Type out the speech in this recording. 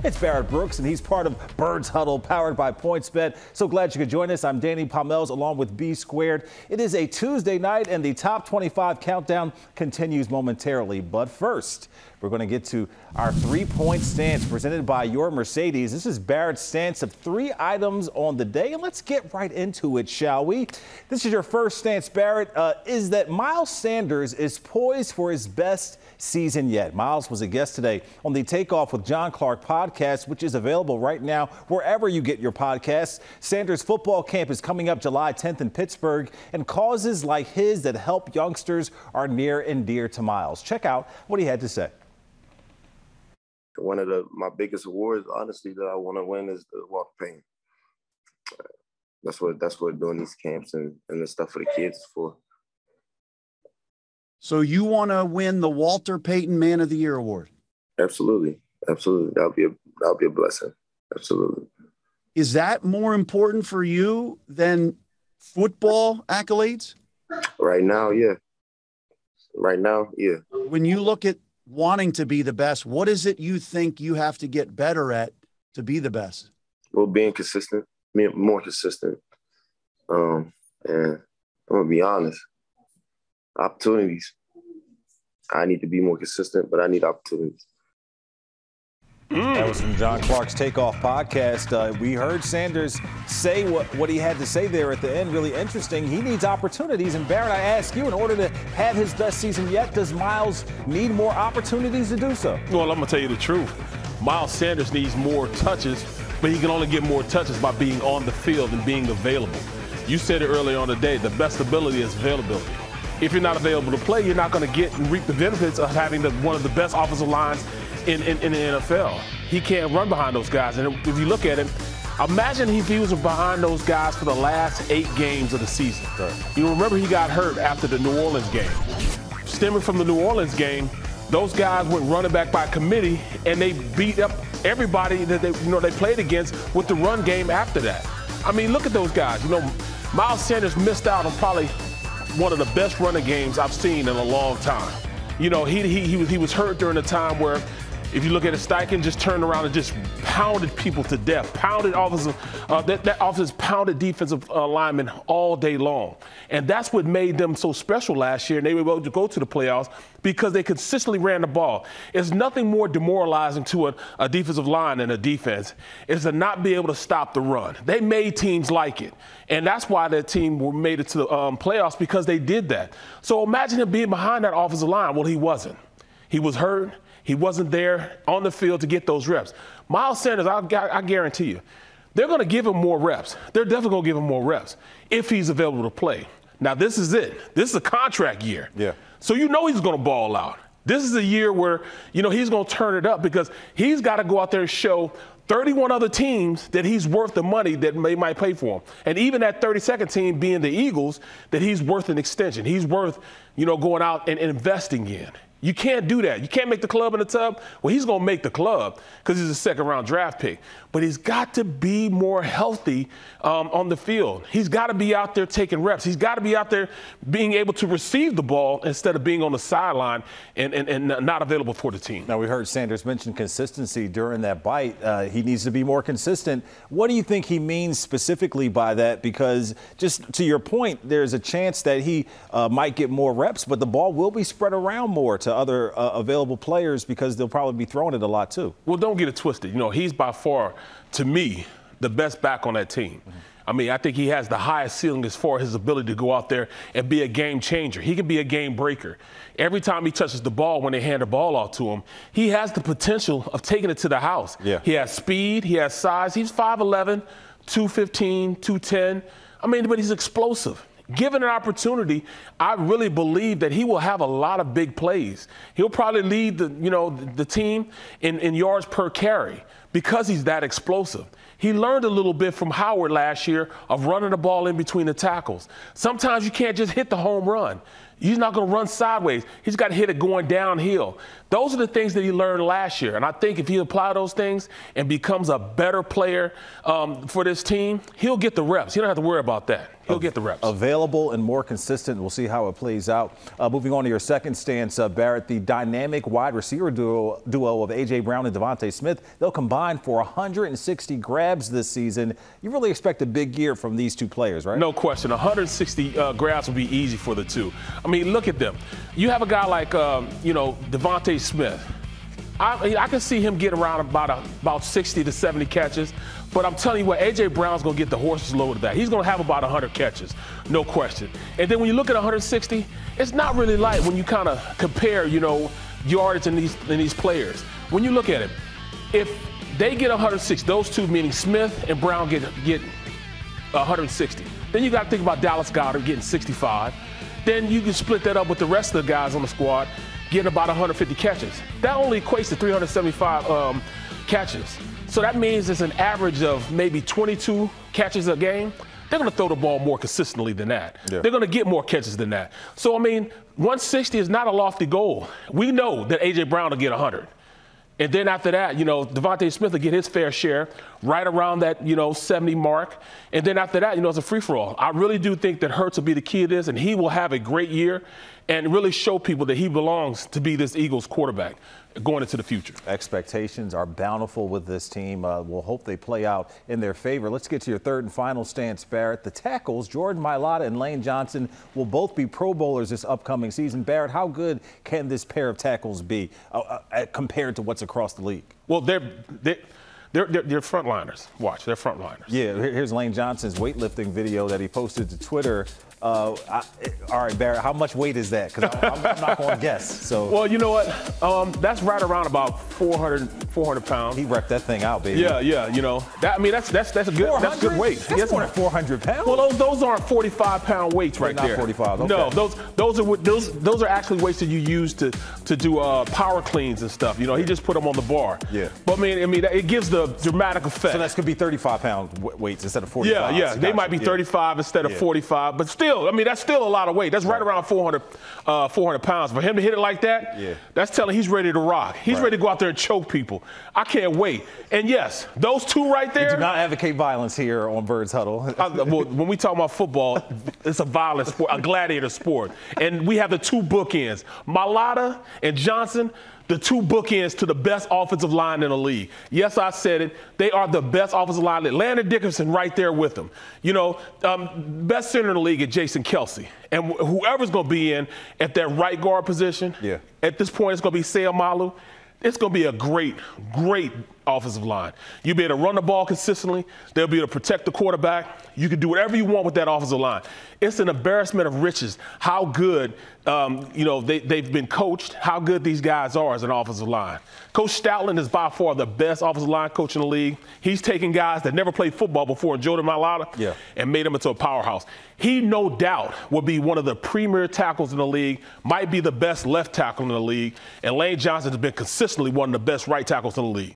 It's Barrett Brooks, and he's part of Birds Huddle, powered by PointsBet. So glad you could join us. I'm Danny Pommells, along with B Squared. It is a Tuesday night, and the top 25 countdown continues momentarily. But first, we're going to get to our three-point stance presented by your Mercedes. This is Barrett's stance of 3 items on the day, and let's get right into it, shall we? This is your first stance, Barrett, is that Miles Sanders is poised for his best season yet. Miles was a guest today on the Takeoff with John Clark podcast, which is available right now wherever you get your podcasts. Sanders football camp is coming up July 10th in Pittsburgh, and causes like his that help youngsters are near and dear to Miles. Check out what he had to say. One of my biggest awards, honestly, that I want to win is the Walk of Fame. That's what doing these camps and the stuff for the kids is for. So you want to win the Walter Payton Man of the Year award? Absolutely, absolutely. That'll be a blessing. Absolutely. Is that more important for you than football accolades? Right now, yeah. Right now, yeah. When you look at wanting to be the best, what is it you think you have to get better at to be the best? Well, being consistent, being more consistent. And I'm going to be honest, opportunities. I need to be more consistent, but I need opportunities. That was from John Clark's Takeoff podcast. We heard Sanders say what he had to say there at the end. Really interesting. He needs opportunities. And Barrett, I ask you, in order to have his best season yet, does Miles need more opportunities to do so? Well, I'm going to tell you the truth. Miles Sanders needs more touches, but he can only get more touches by being on the field and being available. You said it earlier on today, the best ability is availability. If you're not available to play, you're not going to get and reap the benefits of having one of the best offensive lines in the NFL. He can't run behind those guys. And if you look at him, imagine if he was behind those guys for the last 8 games of the season. Right. You remember he got hurt after the New Orleans game. Stemming from the New Orleans game, those guys went running back by committee, and they beat up everybody that they played against with the run game after that. I mean, look at those guys. Miles Sanders missed out on probably one of the best running games I've seen in a long time. He was hurt during a time where, if you look at it, Steichen just turned around and just pounded people to death, pounded offensive, that offense pounded defensive linemen all day long. And that's what made them so special last year, and they were able to go to the playoffs because they consistently ran the ball. It's nothing more demoralizing to a defensive line than a defense is to not be able to stop the run. They made teams like it, and that's why that team made it to the playoffs, because they did that. So imagine him being behind that offensive line. Well, he wasn't. He was hurt. He wasn't there on the field to get those reps. Miles Sanders, I guarantee you, they're going to give him more reps. They're definitely going to give him more reps if he's available to play. Now, this is it. This is a contract year. Yeah. So he's going to ball out. This is a year where, he's going to turn it up, because he's got to go out there and show 31 other teams that he's worth the money that they might pay for him. And even that 32nd team being the Eagles, that he's worth an extension. He's worth, going out and investing in. You can't do that. You can't make the club in the tub. Well, he's going to make the club because he's a second-round draft pick. But he's got to be more healthy on the field. He's got to be out there taking reps. He's got to be out there being able to receive the ball instead of being on the sideline and not available for the team. Now, we heard Sanders mention consistency during that bite. He needs to be more consistent. What do you think he means specifically by that? Because just to your point, there's a chance that he might get more reps, but the ball will be spread around more to other available players, because they'll probably be throwing it a lot too. Well, don't get it twisted. He's by far, to me, the best back on that team. Mm-hmm. I mean, I think he has the highest ceiling as far as his ability to go out there and be a game changer. He can be a game breaker. Every time he touches the ball, when they hand the ball off to him, he has the potential of taking it to the house. Yeah. He has speed. He has size. He's 5'11", 215, 210. I mean, but he's explosive. Given an opportunity, I really believe that he will have a lot of big plays. He'll probably lead the team in yards per carry because he's that explosive. He learned a little bit from Howard last year of running the ball in between the tackles. Sometimes you can't just hit the home run. He's not going to run sideways. He's got to hit it going downhill. Those are the things that he learned last year. And I think if he applies those things and becomes a better player for this team, he'll get the reps. He don't have to worry about that. He'll get the reps. Available and more consistent. We'll see how it plays out. Moving on to your second stance, Barrett, the dynamic wide receiver duo of A.J. Brown and DeVonta Smith. They'll combine for 160 grabs this season. You really expect a big year from these two players, right? No question. 160 grabs will be easy for the two. I mean, look at them. You have a guy like, DeVonta Smith. I can see him get around about 60 to 70 catches. But I'm telling you what, A.J. Brown's going to get the horses loaded of that. He's going to have about 100 catches, no question. And then when you look at 160, it's not really light when you kind of compare, yardage in these players. When you look at it, if they get 160, those two, meaning Smith and Brown, get 160. Then you got to think about Dallas Goedert getting 65. Then you can split that up with the rest of the guys on the squad getting about 150 catches. That only equates to 375 catches. So that means it's an average of maybe 22 catches a game. They're going to throw the ball more consistently than that. Yeah. They're going to get more catches than that. So, 160 is not a lofty goal. We know that A.J. Brown will get 100. And then after that, DeVonta Smith will get his fair share right around that, 70 mark. And then after that, it's a free-for-all. I really do think that Hurts will be the key to this, and he will have a great year and really show people that he belongs to be this Eagles quarterback going into the future. Expectations are bountiful with this team. We'll hope they play out in their favor. Let's get to your third and final stance, Barrett. The tackles, Jordan Mailata and Lane Johnson, will both be Pro Bowlers this upcoming season. Barrett, how good can this pair of tackles be compared to what's across the league? Well, they're frontliners. Watch, they're frontliners. Yeah, here's Lane Johnson's weightlifting video that he posted to Twitter. All right, Barrett, how much weight is that? Because I'm not going to guess. So. Well, you know what? That's right around about 400 pounds. He wrecked that thing out, baby. Yeah. That's a good weight. That's more than 400 pounds. Well, those aren't 45-pound weights right there. Not 45. Okay. No, those are actually weights that you use to do power cleans and stuff. He just put them on the bar. Yeah. But it gives the dramatic effect. So that's could be 35-pound weights instead of 45. Yeah. They might be 35 instead of 45, but still. That's still a lot of weight. That's right around 400 pounds. For him to hit it like that, that's telling he's ready to rock. He's ready to go out there and choke people. I can't wait. And yes, those two right there. We do not advocate violence here on Birds Huddle. When we talk about football, it's a violent sport, a gladiator sport. And we have the two bookends, Mailata and Johnson. The two bookends to the best offensive line in the league. Yes, I said it. They are the best offensive line. Landon Dickerson right there with them. Best center in the league is Jason Kelce. And whoever's going to be in at that right guard position, at this point it's going to be Seumalo. It's going to be a great, great offensive line. You'll be able to run the ball consistently. They'll be able to protect the quarterback. You can do whatever you want with that offensive line. It's an embarrassment of riches how good, they've been coached, how good these guys are as an offensive line. Coach Stoutland is by far the best offensive line coach in the league. He's taken guys that never played football before, Jordan Mailata, and made them into a powerhouse. He, no doubt, will be one of the premier tackles in the league, might be the best left tackle in the league, and Lane Johnson has been consistently one of the best right tackles in the league.